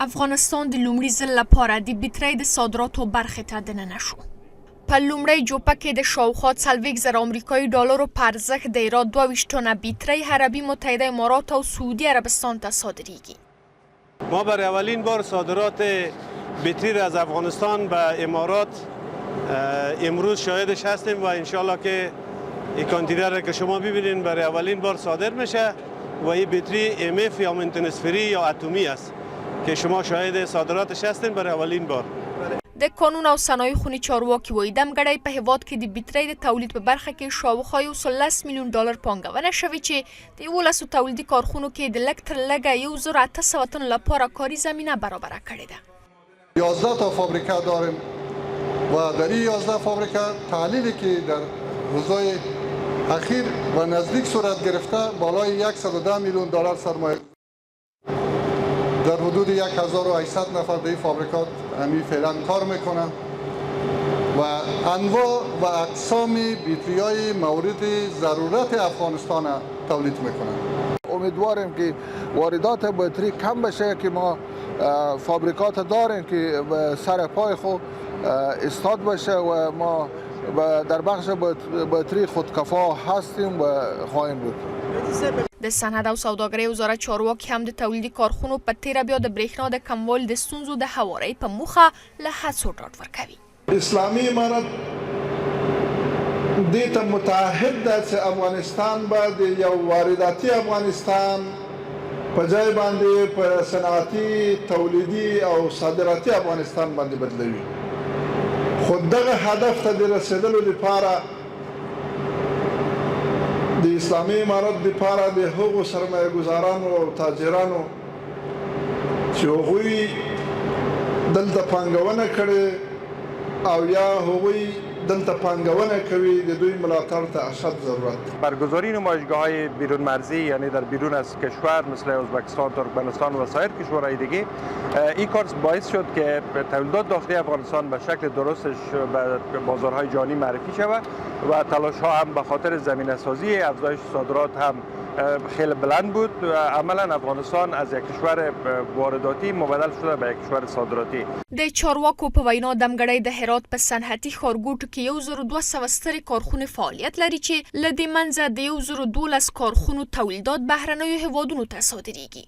افغانستان د لومړي ځل لپاره د بیټرۍ د صادراتو برخې ته دننه شو. په لومړۍ جوپه کې د شاوخوا 40,000 آمریکایي ډالرو په ارزښت د ایران 22 ټنه بیټرۍ عربي متحده امارات او سعودی عربستان ته صادریږي. ما برای اولین بار صادرات بیتری را از افغانستان به امارات امروز شاهدش هستیم و انشالله که این کانتینر را که شما ببینید برای اولین بار صادر میشه و این بیتری MF یا مینتنس فری یا اتمی است که شما شاهد صادراتش هستین برای اولین بار. د قانون او صنایع خونې چارواکي وایي دمګړی په هیواد کې د بیټرۍ د تولید په برخه کې شاوخوا 110 میلیون ډالر پانګونه شوې چې د 11 تولیدي کارخونو کې د لږ تر لږه 1800 تن لپاره کاري زمینه برابره کړې ده. 11 تا فابریکه داریم و در این 11 فابریکه تحلیلی که در روزهای اخیر و نزدیک صورت گرفته بالای 110 میلیون دلار سرمایه در حدود 1800 نفر در این فابریکات همی فعلا کار میکنن و انواع و اقسام بیتری‌های مورد ضرورت افغانستان تولید میکنن. امیدواریم که واردات بیتری کم بشه که ما فابریکات داریم که سر پای خود استاد بشه و ما در بخش بیتری خودکفا هستیم و خواهیم بود. د صنعت او سوداګرۍ وزارت چارواکي هم د تولیدي کارخونو په تیره بیا د برېښنا د کموالي د ستونزو د هوارۍ په موخه له هڅو ډاډ ورکوي. اسلامي امارت دې ته متعهد ده چې افغانستان به د یو وارداتي افغانستان په ځای باندې په صنعتي تولیدي او صادراتي افغانستان باندې بدلوي. خو دغه هدف ته د رسیدلو لپاره د اسلامي امارت لپاره د هغو سرمایه گزارانو او تاجرانو چې هغوی دلته پانګونه کړې او یا هغوی دلته پانګونه کوي د دوی ملاتړ ته اشد ضرورت. برگزاری نمایشگاه‌های بیرون مرزی یعنی در بیرون از کشور مثل ازبکستان، ترکمنستان و سایر کشورهای دیگه این کار باعث شد که تولیدات داخلی افغانستان به شکل درستش به بازارهای جهانی معرفی شود و تلاش‌ها هم به خاطر زمینه‌سازی افزایش صادرات هم خیلی بلند بود. عملا افغانستان از یک کشور وارداتی مبدل شده به یک کشور صادراتی. د چارواکو په وینا دمګړی د هرات په صنعتي ښارګوټو کې 1200 سترې کارخونې فعالیت لري چې له دې منځه د 1012 کارخونو تولیدات بهرنیو هیوادونو ته صادریږي.